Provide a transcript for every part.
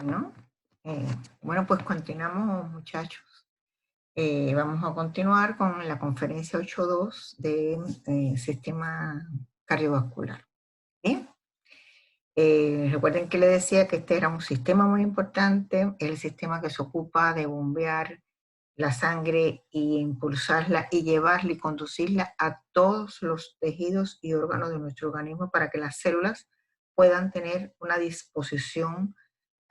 Bueno, eh, bueno, pues continuamos, muchachos. Vamos a continuar con la conferencia 8.2 de sistema cardiovascular. Bien. Recuerden que le decía que este era un sistema muy importante, el sistema que se ocupa de bombear la sangre y impulsarla y llevarla y conducirla a todos los tejidos y órganos de nuestro organismo para que las células puedan tener una disposición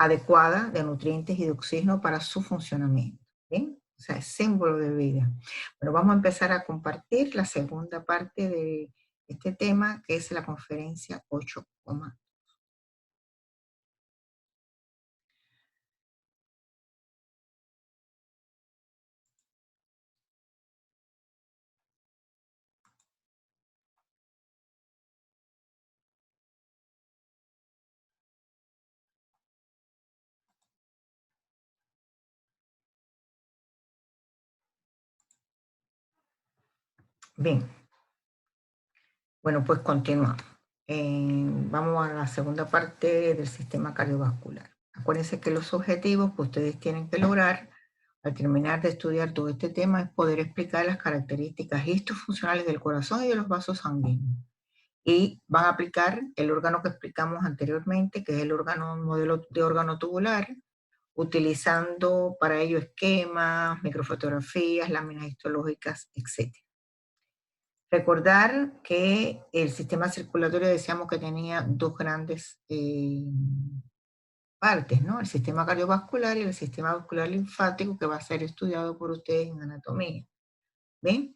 adecuada de nutrientes y de oxígeno para su funcionamiento. ¿Bien? O sea, es símbolo de vida. Bueno, vamos a empezar a compartir la segunda parte de este tema, que es la conferencia 8. Bien, bueno, pues continuamos. Vamos a la segunda parte del sistema cardiovascular. Acuérdense que los objetivos que ustedes tienen que lograr al terminar de estudiar todo este tema es poder explicar las características histofuncionales del corazón y de los vasos sanguíneos. Y van a aplicar el órgano que explicamos anteriormente, que es el órgano modelo de órgano tubular, utilizando para ello esquemas, microfotografías, láminas histológicas, etc. Recordar que el sistema circulatorio decíamos que tenía dos grandes partes, ¿no? El sistema cardiovascular y el sistema vascular linfático, que va a ser estudiado por ustedes en anatomía. ¿Ven?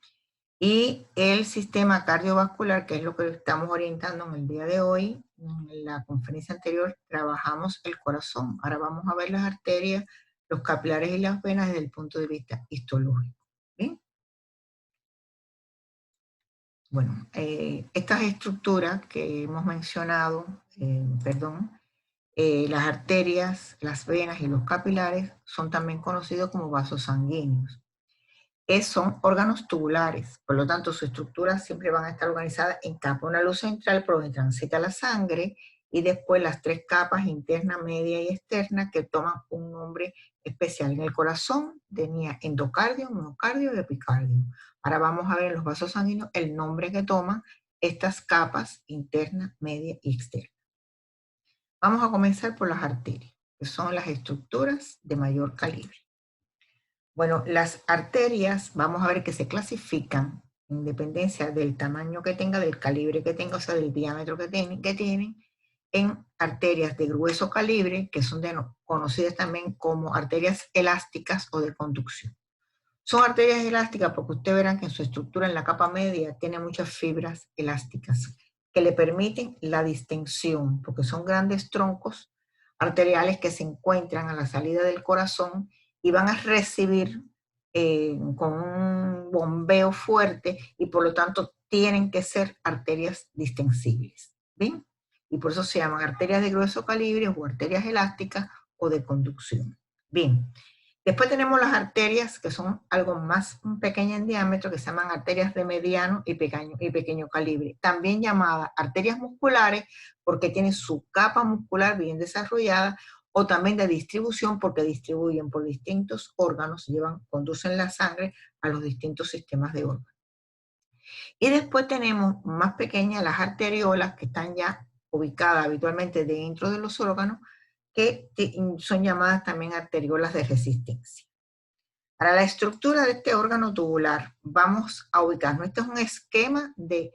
Y el sistema cardiovascular, que es lo que estamos orientando en el día de hoy, en la conferencia anterior trabajamos el corazón. Ahora vamos a ver las arterias, los capilares y las venas desde el punto de vista histológico. ¿Bien? Bueno, estas estructuras que hemos mencionado, las arterias, las venas y los capilares son también conocidos como vasos sanguíneos. Son órganos tubulares, por lo tanto su estructura siempre van a estar organizadas en capa, una luz central por donde transita la sangre y después las tres capas interna, media y externa que toman un nombre especial. En el corazón tenía endocardio, miocardio y epicardio. Ahora vamos a ver en los vasos sanguíneos el nombre que toman estas capas interna, media y externa. Vamos a comenzar por las arterias, que son las estructuras de mayor calibre. Bueno, las arterias, vamos a ver que se clasifican en dependencia del tamaño que tenga, del calibre que tenga, o sea, del diámetro que tienen, en arterias de grueso calibre, que son conocidas también como arterias elásticas o de conducción. Son arterias elásticas porque ustedes verán que en su estructura en la capa media tiene muchas fibras elásticas que le permiten la distensión, porque son grandes troncos arteriales que se encuentran a la salida del corazón y van a recibir con un bombeo fuerte y por lo tanto tienen que ser arterias distensibles. ¿Bien? Y por eso se llaman arterias de grueso calibre o arterias elásticas o de conducción. Bien. Después tenemos las arterias, que son algo más pequeñas en diámetro, que se llaman arterias de mediano y pequeño calibre. También llamadas arterias musculares, porque tienen su capa muscular bien desarrollada, o también de distribución, porque distribuyen por distintos órganos, conducen la sangre a los distintos sistemas de órganos. Y después tenemos más pequeñas las arteriolas, que están ya ubicadas habitualmente dentro de los órganos, que son llamadas también arteriolas de resistencia. Para la estructura de este órgano tubular, vamos a ubicarnos. Este es un esquema de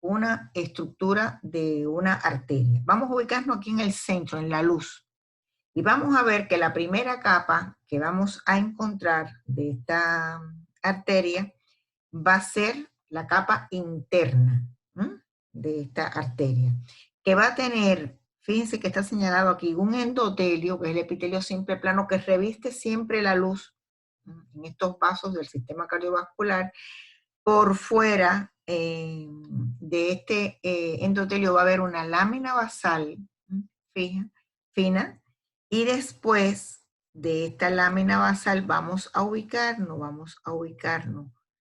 una estructura de una arteria. Vamos a ubicarnos aquí en el centro, en la luz. Y vamos a ver que la primera capa que vamos a encontrar de esta arteria va a ser la capa interna, ¿m? De esta arteria, que va a tener, fíjense que está señalado aquí, un endotelio, que es el epitelio simple plano, que reviste siempre la luz en estos vasos del sistema cardiovascular. Por fuera de este endotelio va a haber una lámina basal fina, y después de esta lámina basal vamos a ubicarnos.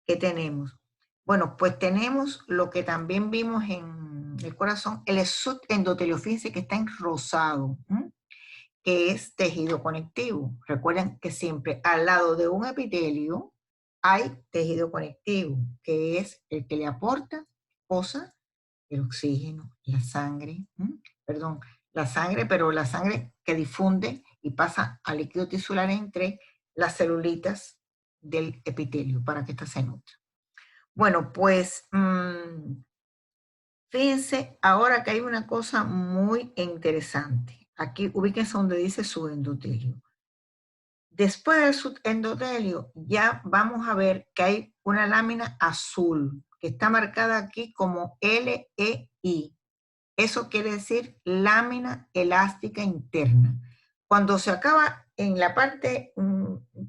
¿Qué tenemos? Bueno, pues tenemos lo que también vimos en el corazón, el subendotelio, fíjense que está en rosado. que es tejido conectivo. Recuerden que siempre al lado de un epitelio hay tejido conectivo, que es el que le aporta cosas, el oxígeno, la sangre, perdón, la sangre, pero la sangre que difunde y pasa al líquido tisular entre las celulitas del epitelio para que ésta se nutra. Bueno, pues fíjense ahora que hay una cosa muy interesante. Aquí ubíquense donde dice subendotelio. Después del subendotelio ya vamos a ver que hay una lámina azul que está marcada aquí como LEI. Eso quiere decir lámina elástica interna. Cuando se acaba en la parte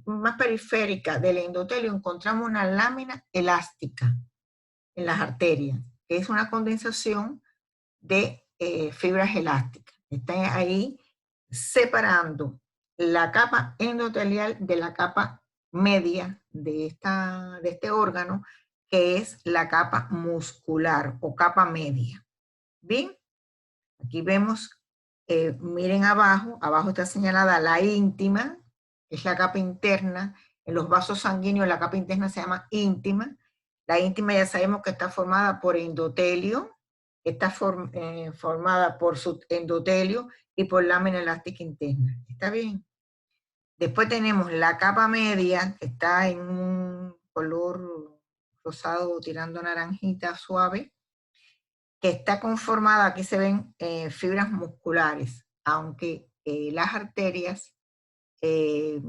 más periférica del endotelio encontramos una lámina elástica en las arterias, que es una condensación de fibras elásticas. Está ahí separando la capa endotelial de la capa media de este órgano, que es la capa muscular o capa media. Bien, aquí vemos, miren abajo, abajo está señalada la íntima, que es la capa interna. En los vasos sanguíneos la capa interna se llama íntima. La íntima ya sabemos que está formada por endotelio, está formada por subendotelio y por lámina elástica interna. ¿Está bien? Después tenemos la capa media, que está en un color rosado tirando naranjita suave, que está conformada, aquí se ven fibras musculares, aunque las arterias eh,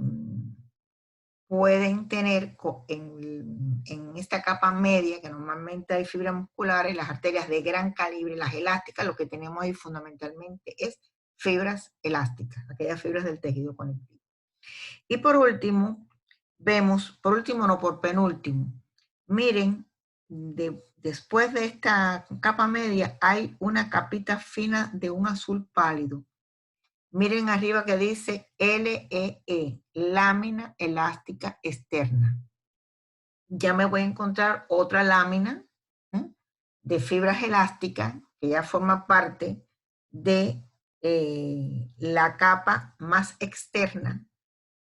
pueden tener en esta capa media, que normalmente hay fibras musculares, las arterias de gran calibre, las elásticas, lo que tenemos ahí fundamentalmente es fibras elásticas, aquellas fibras del tejido conectivo. Y por último, vemos, por último no, por penúltimo, miren, después de esta capa media hay una capita fina de un azul pálido. Miren arriba que dice LEE, lámina elástica externa. Ya me voy a encontrar otra lámina de fibras elásticas que ya forma parte de la capa más externa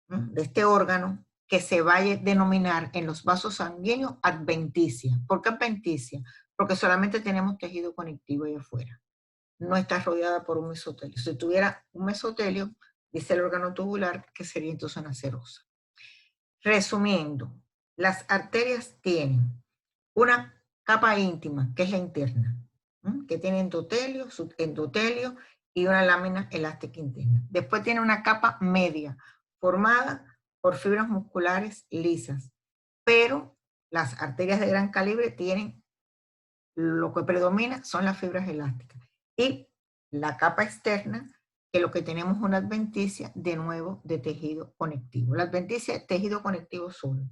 de este órgano, que se va a denominar en los vasos sanguíneos adventicia. ¿Por qué adventicia? Porque solamente tenemos tejido conectivo ahí afuera. No está rodeada por un mesotelio. Si tuviera un mesotelio, dice el órgano tubular, que sería entonces una serosa. Resumiendo, las arterias tienen una capa íntima, que es la interna, que tiene endotelio, subendotelio y una lámina elástica interna. Después tiene una capa media, formada por fibras musculares lisas, pero las arterias de gran calibre tienen, lo que predomina son las fibras elásticas. Y la capa externa, que lo que tenemos es una adventicia, de nuevo, de tejido conectivo. La adventicia es tejido conectivo solo.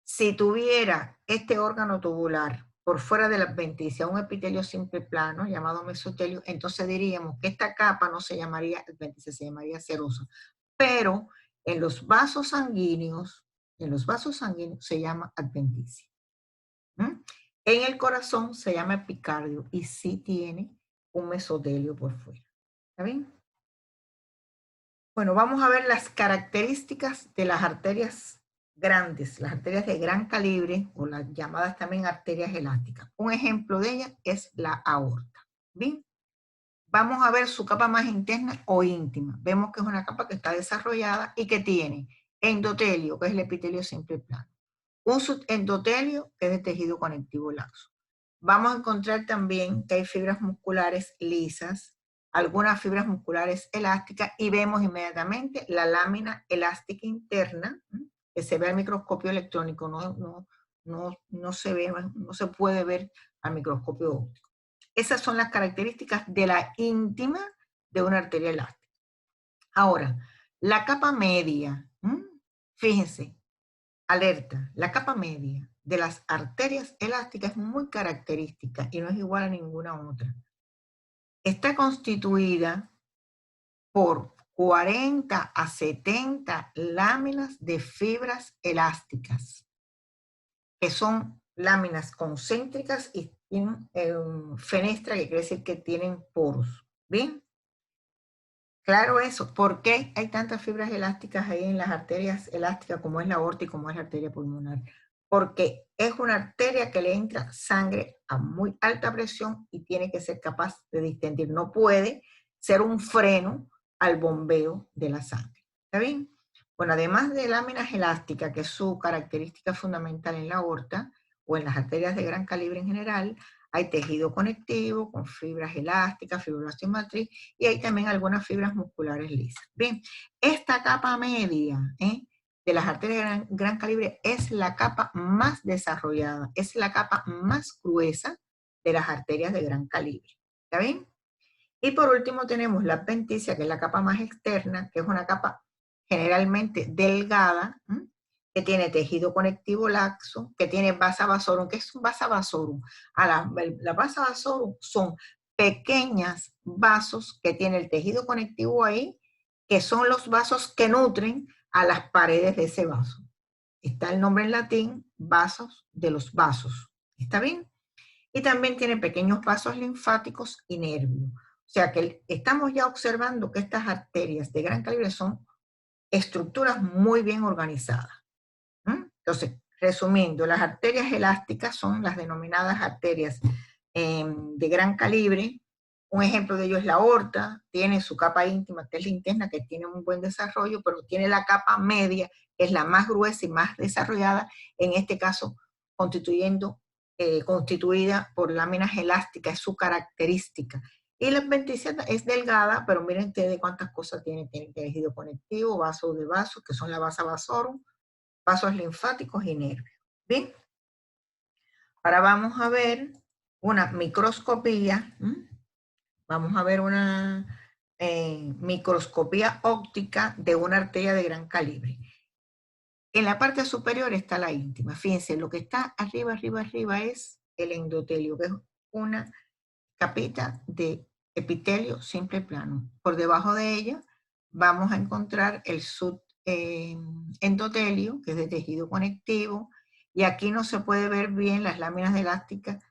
Si tuviera este órgano tubular por fuera de la adventicia, un epitelio simple plano llamado mesotelio, entonces diríamos que esta capa no se llamaría adventicia, se llamaría serosa. Pero en los vasos sanguíneos se llama adventicia. En el corazón se llama epicardio y sí tiene un mesotelio por fuera. ¿Está bien? Bueno, vamos a ver las características de las arterias grandes, las arterias de gran calibre, o las llamadas también arterias elásticas. Un ejemplo de ellas es la aorta. Bien, vamos a ver su capa más interna o íntima. Vemos que es una capa que está desarrollada y que tiene endotelio, que es el epitelio simple plano. Un subendotelio, que es de tejido conectivo laxo. Vamos a encontrar también que hay fibras musculares lisas, algunas fibras musculares elásticas, y vemos inmediatamente la lámina elástica interna, que se ve al microscopio electrónico, no se ve, no se puede ver al microscopio óptico. Esas son las características de la íntima de una arteria elástica. Ahora, la capa media, fíjense, alerta, la capa media de las arterias elásticas es muy característica y no es igual a ninguna otra. Está constituida por 40 a 70 láminas de fibras elásticas, que son láminas concéntricas y tienen fenestra, que quiere decir que tienen poros. ¿Bien? Claro eso. ¿Por qué hay tantas fibras elásticas ahí en las arterias elásticas como es la aorta y como es la arteria pulmonar? Porque es una arteria que le entra sangre a muy alta presión y tiene que ser capaz de distendir. No puede ser un freno al bombeo de la sangre. ¿Está bien? Bueno, además de láminas elásticas, que es su característica fundamental en la aorta o en las arterias de gran calibre en general, hay tejido conectivo con fibras elásticas, fibroblasto y matriz, y hay también algunas fibras musculares lisas. Bien, esta capa media de las arterias de gran calibre es la capa más desarrollada, es la capa más gruesa de las arterias de gran calibre. ¿Está bien? Y por último tenemos la adventicia, que es la capa más externa, que es una capa generalmente delgada, que tiene tejido conectivo laxo, que tiene vasa vasorum. ¿Qué es un vasa vasorum? La vasa vasorum son pequeñas vasos que tiene el tejido conectivo ahí, que son los vasos que nutren a las paredes de ese vaso. Está el nombre en latín, vasos de los vasos. ¿Está bien? Y también tiene pequeños vasos linfáticos y nervios. O sea que estamos ya observando que estas arterias de gran calibre son estructuras muy bien organizadas. Entonces, resumiendo, las arterias elásticas son las denominadas arterias de gran calibre. Un ejemplo de ello es la aorta, tiene su capa íntima, que es la interna, que tiene un buen desarrollo, pero tiene la capa media, que es la más gruesa y más desarrollada, en este caso constituida por láminas elásticas, es su característica. Y la adventicia es delgada, pero miren ustedes cuántas cosas tiene. Tiene tejido conectivo, vasos de vasos, que son la vasa vasorum, vasos linfáticos y nervios. Bien, ahora vamos a ver una microscopía. Vamos a ver una microscopía óptica de una arteria de gran calibre. En la parte superior está la íntima. Fíjense, lo que está arriba, arriba, arriba es el endotelio, que es una capita de epitelio simple plano. Por debajo de ella vamos a encontrar el subendotelio, que es de tejido conectivo, y aquí no se puede ver bien las láminas elásticas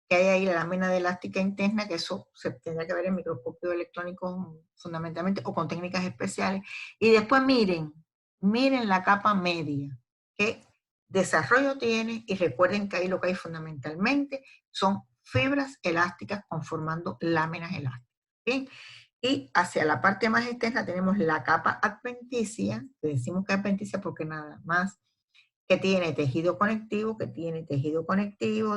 que hay ahí, la lámina de elástica interna, que eso se tendrá que ver en microscopio electrónico fundamentalmente, o con técnicas especiales. Y después miren la capa media, qué desarrollo tiene, y recuerden que ahí lo que hay fundamentalmente son fibras elásticas conformando láminas elásticas. ¿Bien? Y hacia la parte más externa tenemos la capa adventicia, que decimos que es adventicia porque nada más que tiene tejido conectivo,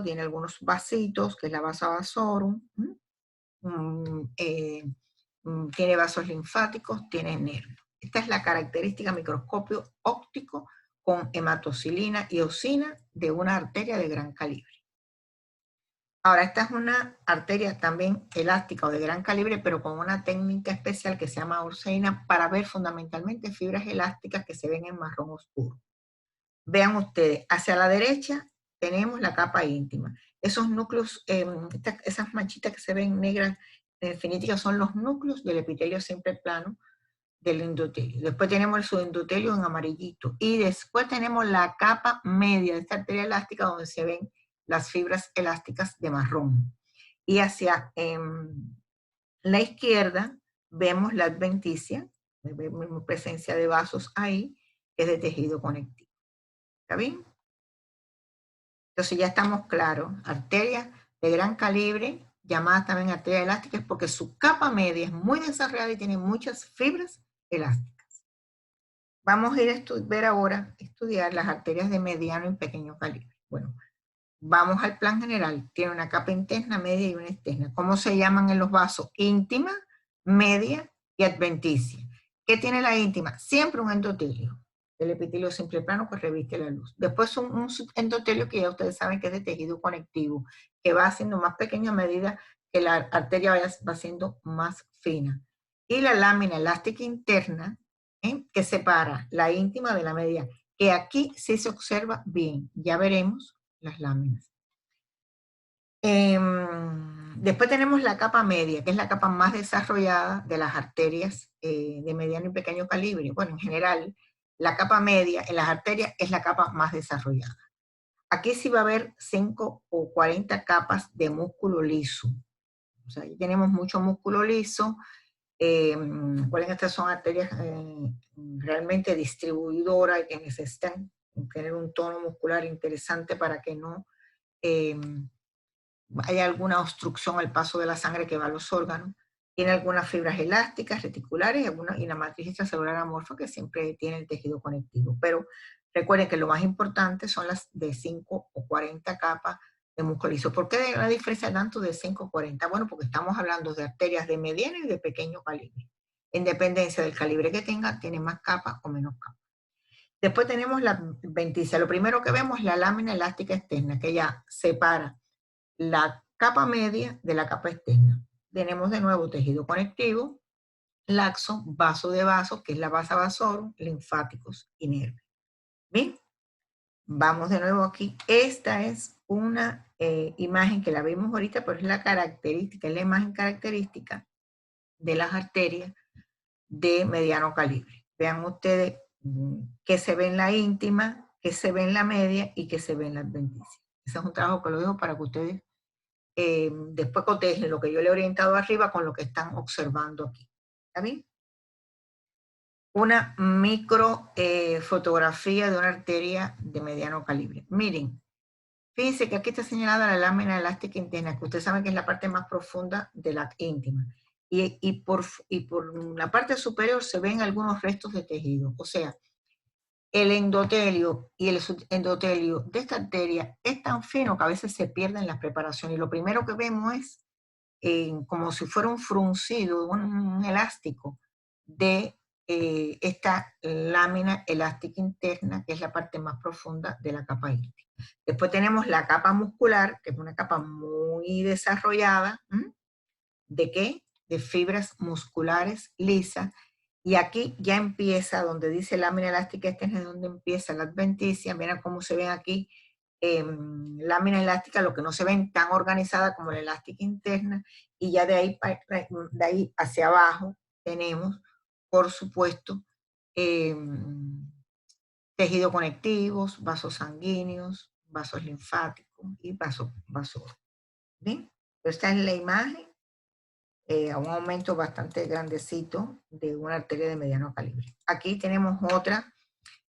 tiene algunos vasitos, que es la vasa vasorum, tiene vasos linfáticos, tiene nervios. Esta es la característica microscopio óptico con hematocilina y eosina de una arteria de gran calibre. Ahora, esta es una arteria también elástica o de gran calibre, pero con una técnica especial que se llama Orseina, para ver fundamentalmente fibras elásticas que se ven en marrón oscuro. Vean ustedes, hacia la derecha tenemos la capa íntima. Esos núcleos, esas manchitas que se ven negras, en definitiva, son los núcleos del epitelio simple plano del endotelio. Después tenemos el subendotelio en amarillito. Y después tenemos la capa media de esta arteria elástica, donde se ven las fibras elásticas de marrón. Y hacia la izquierda vemos la adventicia, vemos presencia de vasos ahí, que es de tejido conectivo. ¿Está bien? Entonces ya estamos claros. Arterias de gran calibre, llamadas también arterias elásticas, porque su capa media es muy desarrollada y tiene muchas fibras elásticas. Vamos a ir a ver ahora, estudiar las arterias de mediano y pequeño calibre. Bueno, vamos al plan general. Tiene una capa interna, media y una externa. ¿Cómo se llaman en los vasos? Íntima, media y adventicia. ¿Qué tiene la íntima? Siempre un endotelio. El epitelio simple plano que reviste la luz. Después un endotelio que ya ustedes saben que es de tejido conectivo, que va haciendo más pequeño a medida que la arteria va siendo más fina. Y la lámina elástica interna, que separa la íntima de la media, que aquí sí se observa bien. Ya veremos las láminas. Después tenemos la capa media, que es la capa más desarrollada de las arterias de mediano y pequeño calibre. Bueno, en general, la capa media en las arterias es la capa más desarrollada. Aquí sí va a haber 5 o 40 capas de músculo liso. O sea, aquí tenemos mucho músculo liso, Recuerden que estas son arterias realmente distribuidoras y que necesitan tener un tono muscular interesante para que no haya alguna obstrucción al paso de la sangre que va a los órganos. Tiene algunas fibras elásticas, reticulares y la matriz extracelular amorfa que siempre tiene el tejido conectivo. Pero recuerden que lo más importante son las de 5 o 40 capas de músculo liso. ¿Por qué la diferencia tanto de 5 o 40? Bueno, porque estamos hablando de arterias de mediano y de pequeño calibre. En dependencia del calibre que tenga, tiene más capas o menos capas. Después tenemos la adventicia. Lo primero que vemos es la lámina elástica externa, que ya separa la capa media de la capa externa. Tenemos de nuevo tejido conectivo, laxo, vaso de vaso, que es la vasa vasorum, linfáticos y nervios. Bien, vamos de nuevo aquí. Esta es una imagen que la vimos ahorita, pero es la característica, es la imagen característica de las arterias de mediano calibre. Vean ustedes qué se ve en la íntima, qué se ve en la media y qué se ve en la adventicia. Ese es un trabajo que lo dejo para que ustedes después cotejen lo que yo le he orientado arriba con lo que están observando aquí. ¿Está bien? Una micro fotografía de una arteria de mediano calibre. Miren, fíjense que aquí está señalada la lámina elástica interna, que ustedes saben que es la parte más profunda de la íntima. Y por la parte superior se ven algunos restos de tejido. O sea, el endotelio y el subendotelio de esta arteria es tan fino que a veces se pierde en las preparaciones. Y lo primero que vemos es como si fuera un fruncido, un elástico de esta lámina elástica interna, que es la parte más profunda de la capa íntima. Después tenemos la capa muscular, que es una capa muy desarrollada. ¿De qué? De fibras musculares lisas. Y aquí ya empieza, donde dice lámina elástica externa, es donde empieza la adventicia. Miren cómo se ven aquí lámina elástica, lo que no se ven tan organizada como la elástica interna, y ya de ahí hacia abajo tenemos, por supuesto, tejido conectivos, vasos sanguíneos, vasos linfáticos y vasos. ¿Bien? Esta es la imagen a un aumento bastante grandecito de una arteria de mediano calibre. Aquí tenemos otra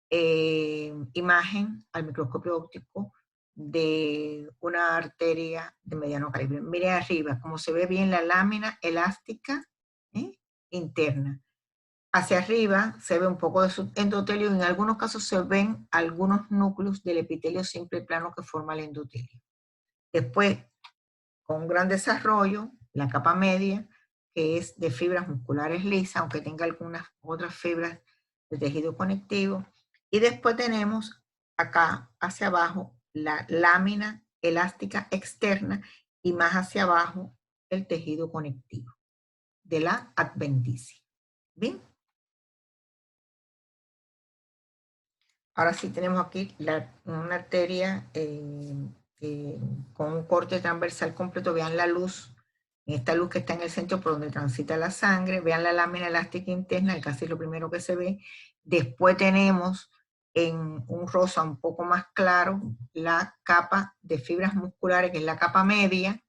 imagen al microscopio óptico de una arteria de mediano calibre. Miren arriba, como se ve bien la lámina elástica interna. Hacia arriba se ve un poco de su endotelio y en algunos casos se ven algunos núcleos del epitelio simple plano que forma el endotelio. Después, con un gran desarrollo, la capa media, que es de fibras musculares lisas, aunque tenga algunas otras fibras de tejido conectivo. Y después tenemos acá hacia abajo la lámina elástica externa y más hacia abajo el tejido conectivo de la adventicia. ¿Bien? Ahora sí tenemos aquí una arteria con un corte transversal completo. Vean la luz, esta luz que está en el centro por donde transita la sangre. Vean la lámina elástica interna, que casi es lo primero que se ve. Después tenemos en un rosa un poco más claro la capa de fibras musculares, que es la capa media.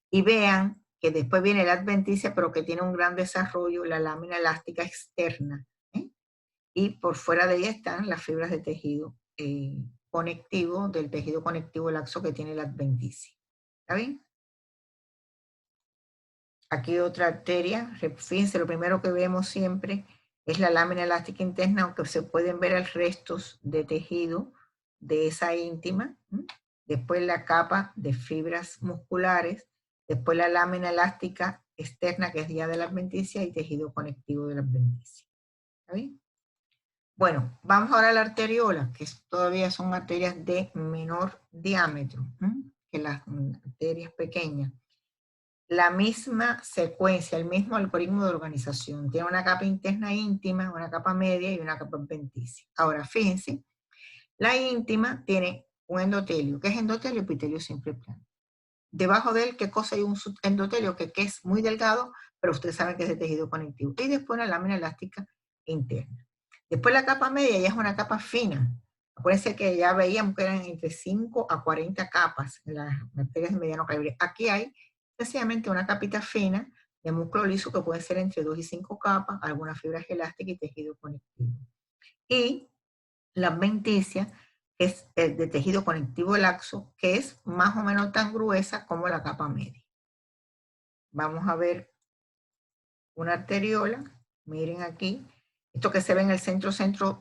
Y vean que después viene la adventicia, pero que tiene un gran desarrollo, la lámina elástica externa. Y por fuera de ella están las fibras de tejido conectivo, del tejido conectivo laxo que tiene la adventicia. ¿Está bien? Aquí otra arteria. Fíjense, lo primero que vemos siempre es la lámina elástica interna, aunque se pueden ver restos de tejido de esa íntima. Después la capa de fibras musculares. Después la lámina elástica externa, que es ya de la adventicia, y tejido conectivo de la adventicia. ¿Está bien? Bueno, vamos ahora a la arteriola, que todavía son arterias de menor diámetro que las arterias pequeñas. La misma secuencia, el mismo algoritmo de organización. Tiene una capa interna íntima, una capa media y una capa adventicia. Ahora, fíjense, la íntima tiene un endotelio. ¿Qué es endotelio? Epitelio simple plano. Debajo de él, ¿qué cosa hay? Un endotelio que es muy delgado, pero ustedes saben que es de tejido conectivo. Y después una lámina elástica interna. Después la capa media ya es una capa fina. Acuérdense que ya veíamos que eran entre 5 a 40 capas en las arterias de mediano calibre. Aquí hay sencillamente una capita fina de músculo liso que pueden ser entre 2 y 5 capas, algunas fibras elásticas y tejido conectivo. Y la adventicia es el de tejido conectivo laxo, que es más o menos tan gruesa como la capa media. Vamos a ver una arteriola, miren aquí, esto que se ve en el centro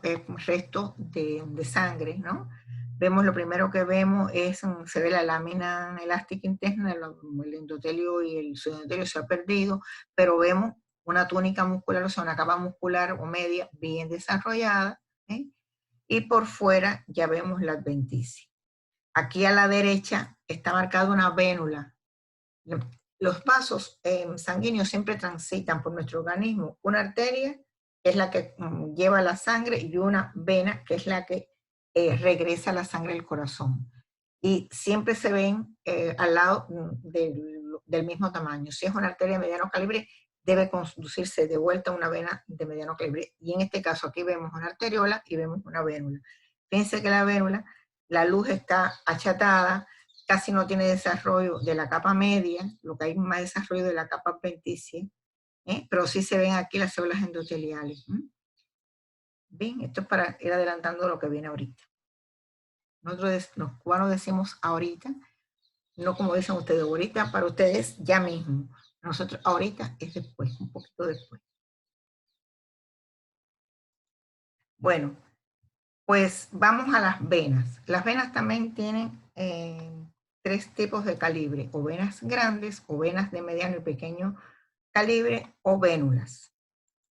es resto de sangre, ¿no? Vemos, lo primero que vemos es, se ve la lámina elástica interna, el endotelio y el pseudoendotelio se ha perdido, pero vemos una túnica muscular, o sea, una capa muscular o media bien desarrollada, ¿eh? Y por fuera ya vemos la adventicia. Aquí a la derecha está marcada una vénula. Los vasos sanguíneos siempre transitan por nuestro organismo una arteria, que es la que lleva la sangre, y una vena, que es la que regresa la sangre al corazón. Y siempre se ven al lado del mismo tamaño. Si es una arteria de mediano calibre, debe conducirse de vuelta a una vena de mediano calibre. Y en este caso aquí vemos una arteriola y vemos una vénula. Fíjense que la vénula, la luz está achatada, casi no tiene desarrollo de la capa media, lo que hay más desarrollo de la capa adventicia, pero sí se ven aquí las células endoteliales. Bien, esto es para ir adelantando lo que viene ahorita. Nosotros los cubanos decimos ahorita, no como dicen ustedes ahorita, para ustedes ya mismo. Nosotros ahorita es después, un poquito después. Bueno, pues vamos a las venas. Las venas también tienen 3 tipos de calibre, o venas grandes, o venas de mediano y pequeño calibre, o vénulas.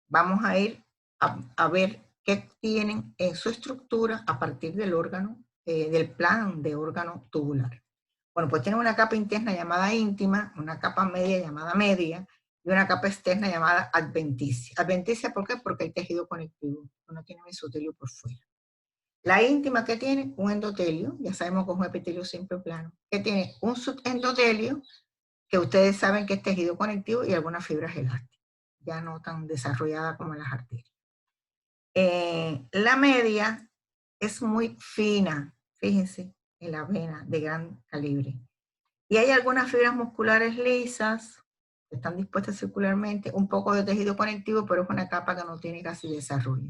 Vamos a ir a ver qué tienen en su estructura a partir del órgano, del plan de órgano tubular. Bueno, pues tiene una capa interna llamada íntima, una capa media llamada media, y una capa externa llamada adventicia. Adventicia, ¿por qué? Porque hay tejido conectivo, no tiene mesotelio por fuera. La íntima, que tiene un endotelio, ya sabemos que es un epitelio simple plano, que tiene un subendotelio, que ustedes saben que es tejido conectivo, y algunas fibras elásticas, ya no tan desarrollada como en las arterias. La media es muy fina, fíjense, en la vena de gran calibre. Y hay algunas fibras musculares lisas, que están dispuestas circularmente, un poco de tejido conectivo, pero es una capa que no tiene casi desarrollo.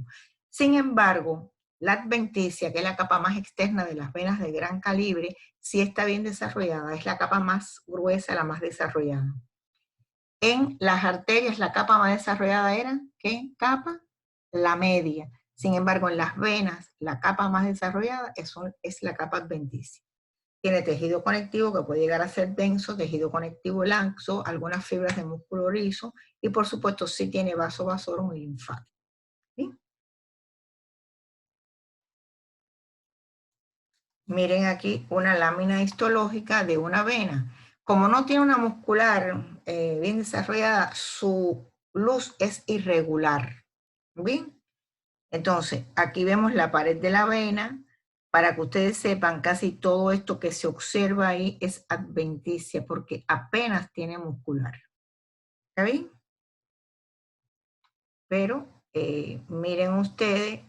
Sin embargo, la adventicia, que es la capa más externa de las venas de gran calibre, sí está bien desarrollada, es la capa más gruesa, la más desarrollada. En las arterias la capa más desarrollada era, ¿qué capa? La media. Sin embargo, en las venas la capa más desarrollada es la capa adventicia. Tiene tejido conectivo que puede llegar a ser denso, tejido conectivo laxo, algunas fibras de músculo liso, y por supuesto sí tiene vaso vasorum y linfático. ¿Sí? Miren aquí una lámina histológica de una vena. Como no tiene una muscular bien desarrollada, su luz es irregular. ¿Bien? Entonces, aquí vemos la pared de la vena. Para que ustedes sepan, casi todo esto que se observa ahí es adventicia, porque apenas tiene muscular. ¿Está bien? Pero miren ustedes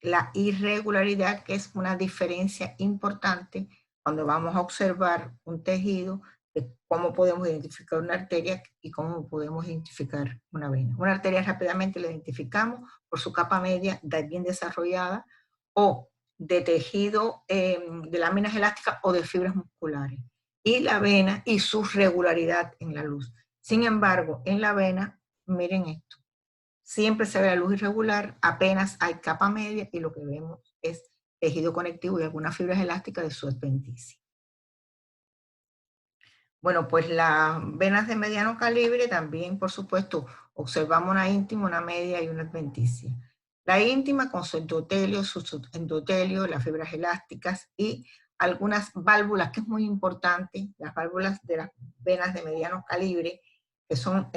la irregularidad, que es una diferencia importante cuando vamos a observar un tejido, de cómo podemos identificar una arteria y cómo podemos identificar una vena. Una arteria rápidamente la identificamos por su capa media bien desarrollada, o de tejido de láminas elásticas o de fibras musculares. Y la vena y su regularidad en la luz. Sin embargo, en la vena, miren esto. Siempre se ve la luz irregular, apenas hay capa media, y lo que vemos es tejido conectivo y algunas fibras elásticas de su adventicia. Bueno, pues las venas de mediano calibre también, por supuesto, observamos una íntima, una media y una adventicia. La íntima con su endotelio, su subendotelio, las fibras elásticas y algunas válvulas, que es muy importante, las válvulas de las venas de mediano calibre, que son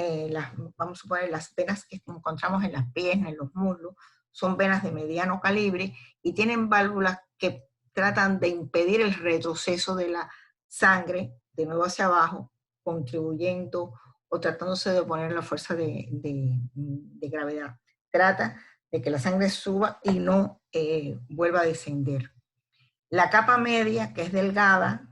vamos a suponer, las venas que encontramos en las piernas, en los muslos, son venas de mediano calibre y tienen válvulas que tratan de impedir el retroceso de la sangre de nuevo hacia abajo, contribuyendo o tratándose de oponer la fuerza de gravedad. Trata de que la sangre suba y no vuelva a descender. La capa media, que es delgada,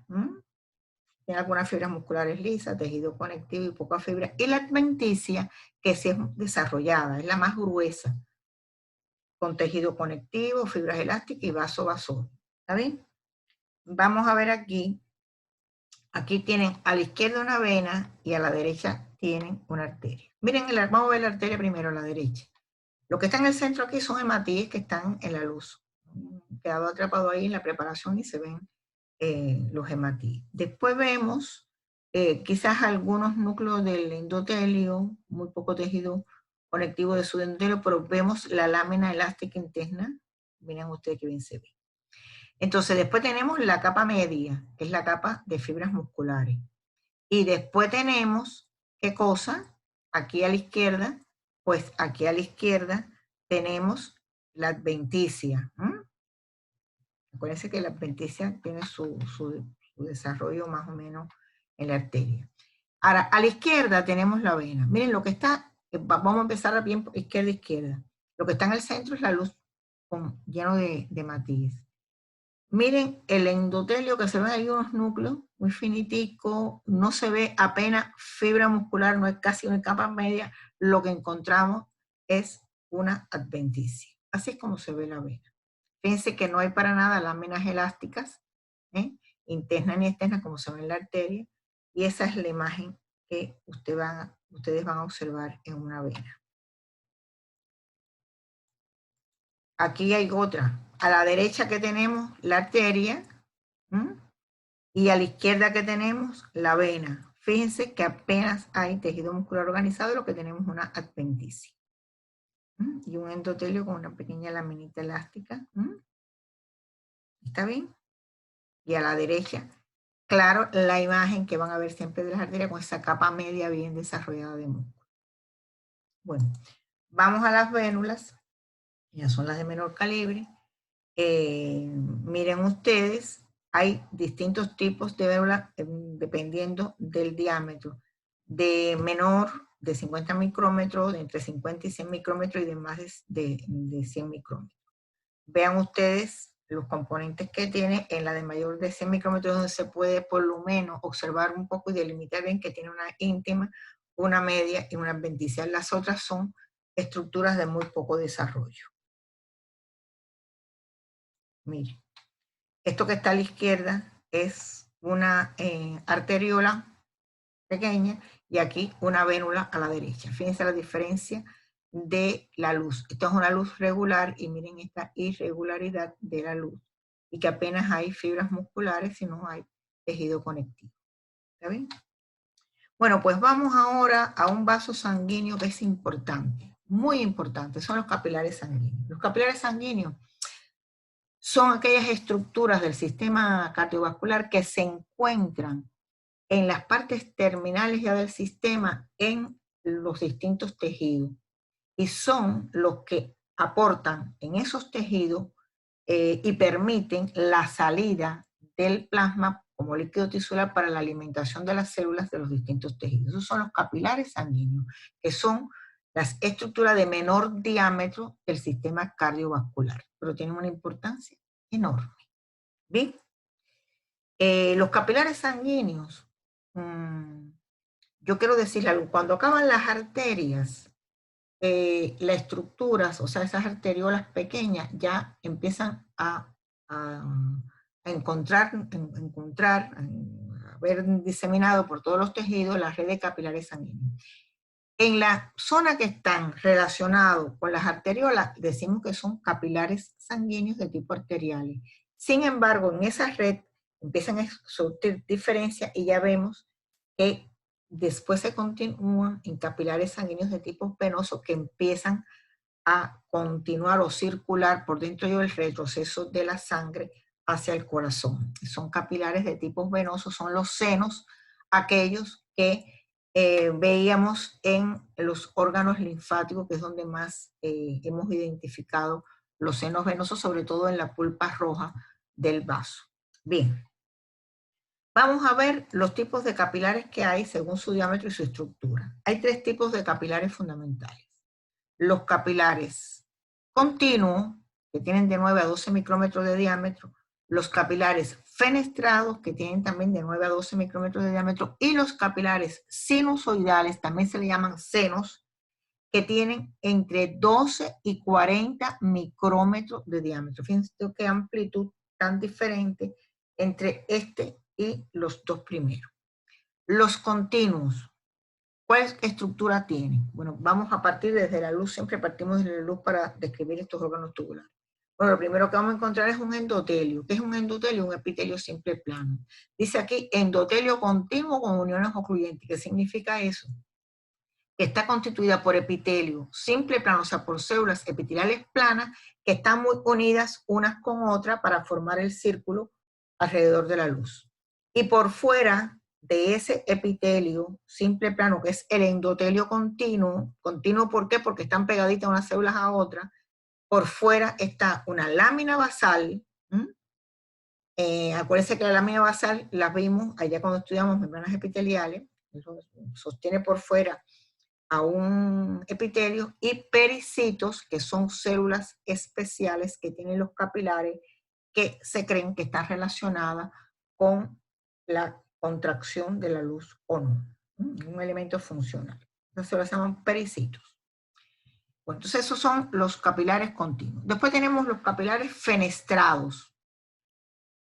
tiene algunas fibras musculares lisas, tejido conectivo y poca fibra. Y la adventicia, que sí es desarrollada, es la más gruesa, con tejido conectivo, fibras elásticas y vaso vaso. ¿Está bien? Vamos a ver aquí. Aquí tienen a la izquierda una vena y a la derecha tienen una arteria. Miren, vamos a ver la arteria primero a la derecha. Lo que está en el centro aquí son hematíes que están en la luz. Quedado atrapado ahí en la preparación y se ven los hematíes. Después vemos quizás algunos núcleos del endotelio, muy poco tejido conectivo de su endotelio, pero vemos la lámina elástica interna. Miren ustedes que bien se ve. Entonces después tenemos la capa media, que es la capa de fibras musculares. Y después tenemos, ¿qué cosa? Aquí a la izquierda, pues aquí a la izquierda tenemos la adventicia. Acuérdense que la adventicia tiene su desarrollo más o menos en la arteria. Ahora, a la izquierda tenemos la vena. Miren, lo que está, vamos a empezar bien izquierda. Lo que está en el centro es la luz lleno de matices. Miren el endotelio, que se ven ahí unos núcleos muy finiticos, no se ve apenas fibra muscular, no es casi una capa media, lo que encontramos es una adventicia. Así es como se ve la vena. Fíjense que no hay para nada láminas elásticas, internas ni externas, como se ve en la arteria, y esa es la imagen que ustedes van a observar en una vena. Aquí hay otra. A la derecha que tenemos la arteria, y a la izquierda que tenemos la vena. Fíjense que apenas hay tejido muscular organizado, lo que tenemos es una adventicia. Y un endotelio con una pequeña laminita elástica. ¿Está bien? Y a la derecha, claro, la imagen que van a ver siempre de las arterias con esa capa media bien desarrollada de músculo. Bueno, vamos a las vénulas. Ya son las de menor calibre. Miren ustedes, hay distintos tipos de vénulas dependiendo del diámetro. De menor, de 50 micrómetros, de entre 50 y 100 micrómetros y de más de 100 micrómetros. Vean ustedes los componentes que tiene. En la de mayor de 100 micrómetros, donde se puede por lo menos observar un poco y delimitar bien que tiene una íntima, una media y una adventicia. Las otras son estructuras de muy poco desarrollo. Miren, esto que está a la izquierda es una arteriola pequeña y aquí una vénula a la derecha. Fíjense la diferencia de la luz. Esto es una luz regular y miren esta irregularidad de la luz y que apenas hay fibras musculares y no hay tejido conectivo. ¿Está bien? Bueno, pues vamos ahora a un vaso sanguíneo que es importante, muy importante, son los capilares sanguíneos. Los capilares sanguíneos son aquellas estructuras del sistema cardiovascular que se encuentran en las partes terminales ya del sistema en los distintos tejidos y son los que aportan en esos tejidos y permiten la salida del plasma como líquido tisular para la alimentación de las células de los distintos tejidos. Esos son los capilares sanguíneos, que son las estructuras de menor diámetro del sistema cardiovascular, pero tienen una importancia enorme. ¿Bien? Los capilares sanguíneos, yo quiero decirle algo, cuando acaban las arterias, las estructuras, o sea, esas arteriolas pequeñas ya empiezan a haber diseminado por todos los tejidos la red de capilares sanguíneos. En la zona que están relacionados con las arteriolas, decimos que son capilares sanguíneos de tipo arteriales. Sin embargo, en esa red empiezan a surtir diferencias y ya vemos que después se continúan en capilares sanguíneos de tipo venoso que empiezan a continuar o circular por dentro del retroceso de la sangre hacia el corazón. Son capilares de tipo venoso, son los senos, aquellos que veíamos en los órganos linfáticos, que es donde más hemos identificado los senos venosos, sobre todo en la pulpa roja del vaso. Bien, vamos a ver los tipos de capilares que hay según su diámetro y su estructura. Hay tres tipos de capilares fundamentales. Los capilares continuos, que tienen de 9 a 12 micrómetros de diámetro, los capilares fenestrados, que tienen también de 9 a 12 micrómetros de diámetro, y los capilares sinusoidales, también se le llaman senos, que tienen entre 12 y 40 micrómetros de diámetro. Fíjense qué amplitud tan diferente entre este y los dos primeros. Los continuos, ¿cuál estructura tienen? Bueno, vamos a partir desde la luz, siempre partimos de la luz para describir estos órganos tubulares. Bueno, lo primero que vamos a encontrar es un endotelio. ¿Qué es un endotelio? Un epitelio simple plano. Dice aquí endotelio continuo con uniones ocluyentes. ¿Qué significa eso? Que está constituida por epitelio simple plano, o sea, por células epiteliales planas que están muy unidas unas con otras para formar el círculo alrededor de la luz. Y por fuera de ese epitelio simple plano, que es el endotelio continuo, ¿continuo por qué? Porque están pegaditas unas células a otras, por fuera está una lámina basal. Acuérdense que la lámina basal la vimos allá cuando estudiamos membranas epiteliales, eso sostiene por fuera a un epitelio, y pericitos, que son células especiales que tienen los capilares, que se creen que están relacionadas con la contracción de la luz o no, un elemento funcional. Esas células se llaman pericitos. Bueno, entonces esos son los capilares continuos. Después tenemos los capilares fenestrados.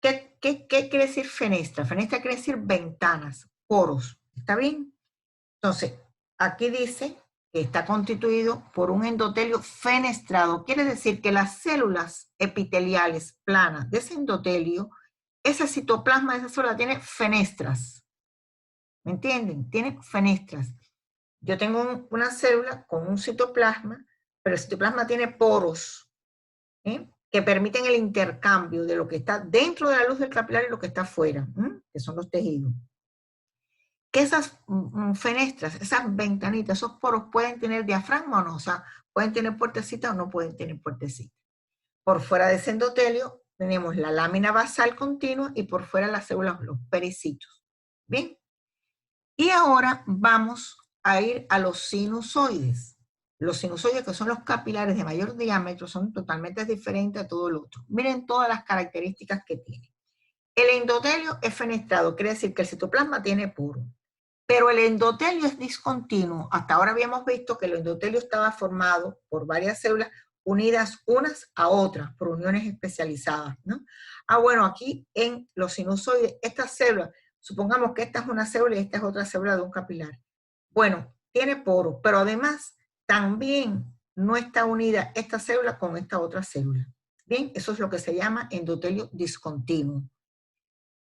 ¿Qué quiere decir fenestra? Fenestra quiere decir ventanas, poros, ¿está bien? Entonces, aquí dice que está constituido por un endotelio fenestrado. Quiere decir que las células epiteliales planas de ese endotelio, ese citoplasma de esa célula tiene fenestras. ¿Me entienden? Tiene fenestras. Yo tengo una célula con un citoplasma, pero el citoplasma tiene poros, que permiten el intercambio de lo que está dentro de la luz del capilar y lo que está afuera, que son los tejidos. Que esas fenestras, esas ventanitas, esos poros pueden tener diafragma o no, o sea, pueden tener puertecita o no pueden tener puertecita. Por fuera de ese endotelio tenemos la lámina basal continua y por fuera las células, los pericitos. Bien, y ahora vamos a ir a los sinusoides. Los sinusoides, que son los capilares de mayor diámetro, son totalmente diferentes a todo lo otro. Miren todas las características que tiene. El endotelio es fenestrado, quiere decir que el citoplasma tiene poro. Pero el endotelio es discontinuo. Hasta ahora habíamos visto que el endotelio estaba formado por varias células unidas unas a otras por uniones especializadas, ¿no? Bueno, aquí en los sinusoides, estas células, supongamos que esta es una célula y esta es otra célula de un capilar. Bueno, tiene poros, pero además también no está unida esta célula con esta otra célula. Bien, eso es lo que se llama endotelio discontinuo.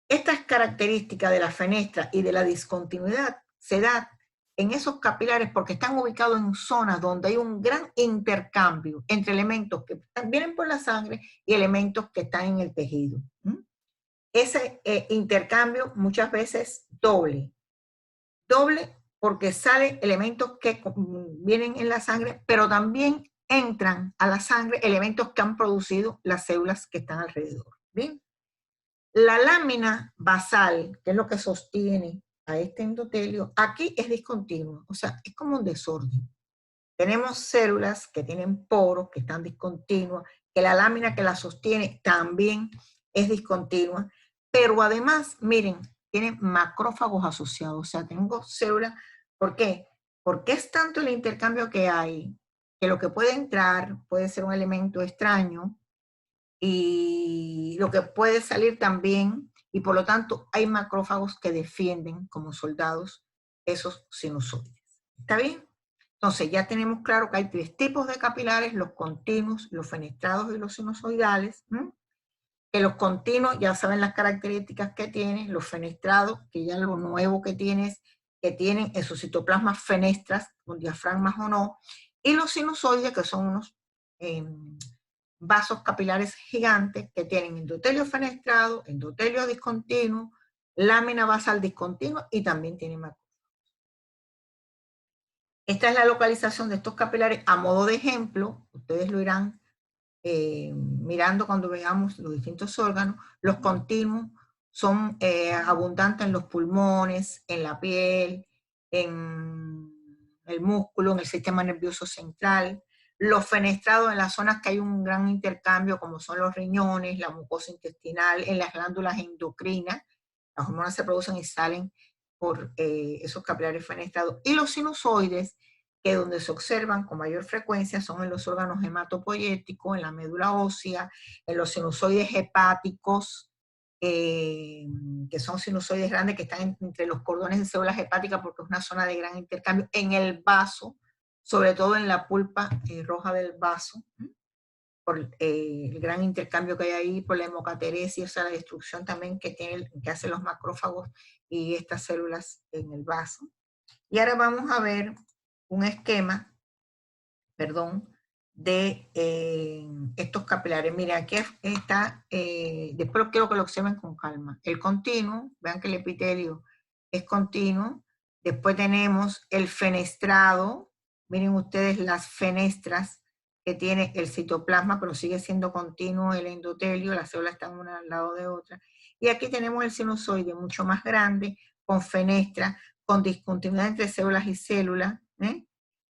Estas características de la fenestra y de la discontinuidad se dan en esos capilares porque están ubicados en zonas donde hay un gran intercambio entre elementos que vienen por la sangre y elementos que están en el tejido. Ese intercambio muchas veces doble. Doble porque salen elementos que vienen en la sangre, pero también entran a la sangre elementos que han producido las células que están alrededor. ¿Bien? La lámina basal, que es lo que sostiene a este endotelio, aquí es discontinua, o sea, es como un desorden. Tenemos células que tienen poros, que están discontinuas, que la lámina que la sostiene también es discontinua, pero además, miren, tienen macrófagos asociados, o sea, tengo células, ¿por qué? Porque es tanto el intercambio que hay, que lo que puede entrar puede ser un elemento extraño, y lo que puede salir también, y por lo tanto hay macrófagos que defienden como soldados esos sinusoides. ¿Está bien? Entonces ya tenemos claro que hay tres tipos de capilares, los continuos, los fenestrados y los sinusoidales. Que los continuos ya saben las características que tienen, los fenestrados, que ya lo nuevo que tienen en sus citoplasmas fenestras, con diafragmas o no, y los sinusoides, que son unos vasos capilares gigantes que tienen endotelio fenestrado, endotelio discontinuo, lámina basal discontinua y también tienen macrófagos. Esta es la localización de estos capilares a modo de ejemplo, ustedes lo irán mirando cuando veamos los distintos órganos. Los continuos son abundantes en los pulmones, en la piel, en el músculo, en el sistema nervioso central. Los fenestrados en las zonas que hay un gran intercambio, como son los riñones, la mucosa intestinal, en las glándulas endocrinas, las hormonas se producen y salen por esos capilares fenestrados. Y los sinusoides, que donde se observan con mayor frecuencia son en los órganos hematopoyéticos, en la médula ósea, en los sinusoides hepáticos, que son sinusoides grandes que están entre los cordones de células hepáticas porque es una zona de gran intercambio, en el vaso, sobre todo en la pulpa roja del vaso, por el gran intercambio que hay ahí, por la hemocateresis, o sea, la destrucción también que hacen los macrófagos y estas células en el vaso. Y ahora vamos a ver un esquema, perdón, de estos capilares. Mira, aquí está, después quiero que lo observen con calma. El continuo, vean que el epitelio es continuo. Después tenemos el fenestrado. Miren ustedes las fenestras que tiene el citoplasma, pero sigue siendo continuo el endotelio, las células están una al lado de otra. Y aquí tenemos el sinusoide mucho más grande, con fenestra, con discontinuidad entre células y células,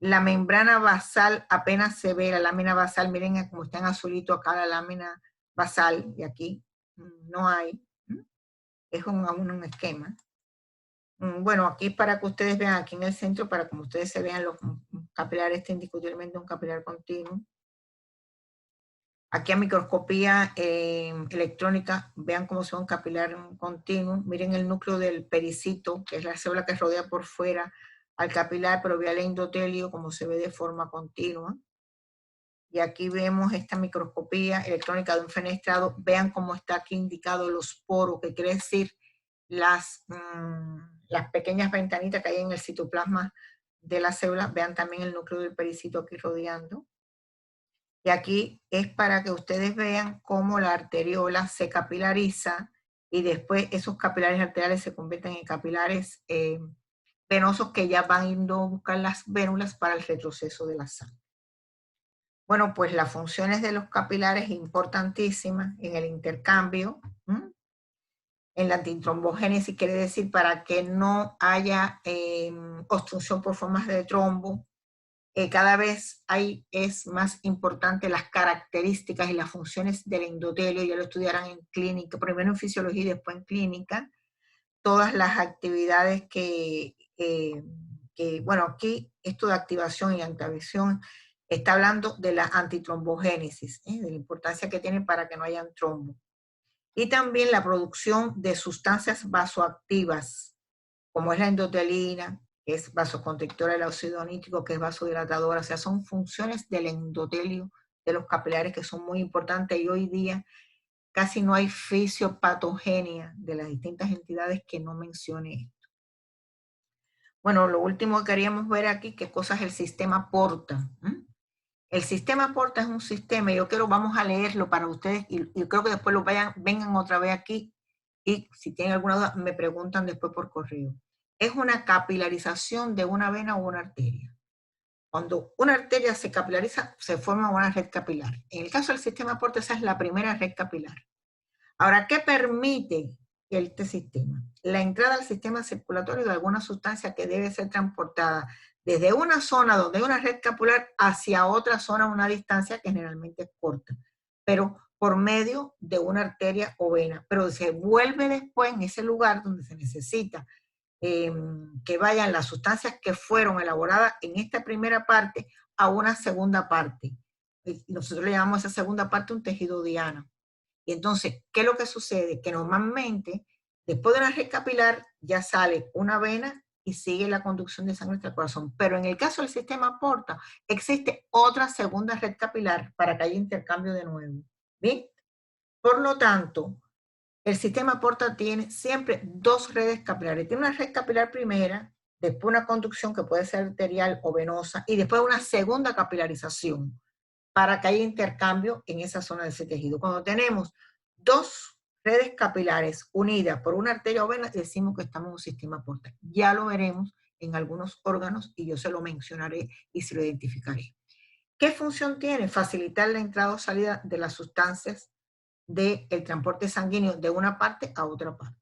La membrana basal apenas se ve, la lámina basal, miren cómo está en azulito acá la lámina basal, y aquí no hay, es un esquema. Bueno, aquí para que ustedes vean, aquí en el centro, para como ustedes se vean los capilares, este indiscutiblemente un capilar continuo. Aquí a microscopía electrónica, vean cómo se ve un capilar continuo. Miren el núcleo del pericito, que es la célula que rodea por fuera al capilar, pero vea el endotelio como se ve de forma continua. Y aquí vemos esta microscopía electrónica de un fenestrado. Vean cómo está aquí indicado los poros, que quiere decir las pequeñas ventanitas que hay en el citoplasma de la célula. Vean también el núcleo del pericito aquí rodeando. Y aquí es para que ustedes vean cómo la arteriola se capilariza y después esos capilares arteriales se convierten en capilares venosos que ya van yendo a buscar las vénulas para el retroceso de la sangre. Bueno, pues las funciones de los capilares importantísimas en el intercambio, en la antitrombogénesis, quiere decir para que no haya obstrucción por formas de trombo. Cada vez es más importante las características y las funciones del endotelio, ya lo estudiarán en clínica, primero en fisiología y después en clínica, todas las actividades bueno, aquí esto de activación y antiactivación está hablando de la antitrombogénesis, de la importancia que tiene para que no haya trombo. Y también la producción de sustancias vasoactivas, como es la endotelina, que es vasoconstrictora del óxido nítrico, que es vasodilatadora, o sea, son funciones del endotelio de los capilares que son muy importantes y hoy día casi no hay fisiopatogenia de las distintas entidades que no mencione esto. Bueno, lo último que queríamos ver aquí, qué cosa es el sistema Porta. El sistema Porta es un sistema, vamos a leerlo para ustedes y creo que después vengan otra vez aquí y si tienen alguna duda me preguntan después por correo. Es una capilarización de una vena o una arteria. Cuando una arteria se capilariza, se forma una red capilar. En el caso del sistema Porta, esa es la primera red capilar. Ahora, ¿qué permite este sistema? La entrada al sistema circulatorio de alguna sustancia que debe ser transportada desde una zona donde hay una red capilar hacia otra zona a una distancia que generalmente es corta, pero por medio de una arteria o vena. Pero se vuelve después en ese lugar donde se necesita que vayan las sustancias que fueron elaboradas en esta primera parte a una segunda parte. Nosotros le llamamos a esa segunda parte un tejido diana. Y entonces, ¿qué es lo que sucede? Que normalmente, después de una red capilar, ya sale una vena y sigue la conducción de sangre hasta el corazón. Pero en el caso del sistema Porta, existe otra segunda red capilar para que haya intercambio de nuevo. ¿Bien? Por lo tanto, el sistema Porta tiene siempre dos redes capilares. Tiene una red capilar primera, después una conducción que puede ser arterial o venosa, y después una segunda capilarización para que haya intercambio en esa zona de ese tejido. Cuando tenemos dos redes capilares unidas por una arteria o vena, decimos que estamos en un sistema Porta. Ya lo veremos en algunos órganos y yo se lo mencionaré y se lo identificaré. ¿Qué función tiene? Facilitar la entrada o salida de las sustancias del transporte sanguíneo de una parte a otra parte.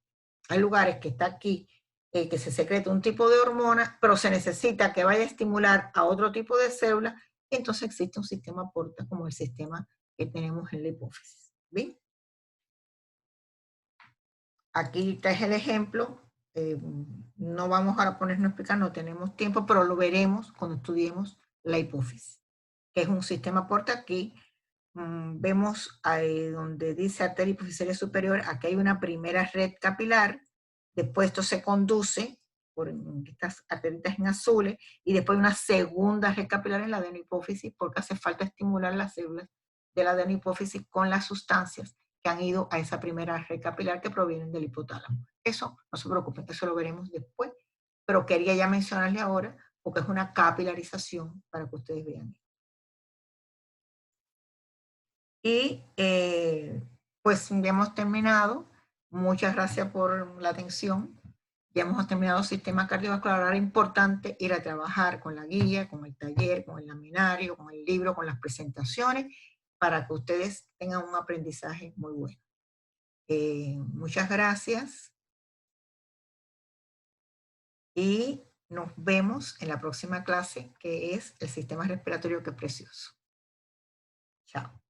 Hay lugares que está aquí, que se secreta un tipo de hormona, pero se necesita que vaya a estimular a otro tipo de célula Y entonces existe un sistema porta como el sistema que tenemos en la hipófisis. ¿Bien? Aquí está el ejemplo. No vamos ahora a ponernos a explicar, no tenemos tiempo, pero lo veremos cuando estudiemos la hipófisis, que es un sistema porta. Aquí vemos ahí donde dice arteria hipoficiaria superior, aquí hay una primera red capilar, después esto se conduce por estas arteritas en azules, y después una segunda red capilar en la adenohipófisis, porque hace falta estimular las células de la adenohipófisis con las sustancias que han ido a esa primera red capilar que provienen del hipotálamo. Eso, no se preocupen, eso lo veremos después, pero quería ya mencionarle ahora, porque es una capilarización para que ustedes vean. Y pues ya hemos terminado. Muchas gracias por la atención. Ya hemos terminado el sistema cardiovascular. Ahora es importante ir a trabajar con la guía, con el taller, con el laminario, con el libro, con las presentaciones, para que ustedes tengan un aprendizaje muy bueno. Muchas gracias y nos vemos en la próxima clase, que es el sistema respiratorio, que es precioso. Chao.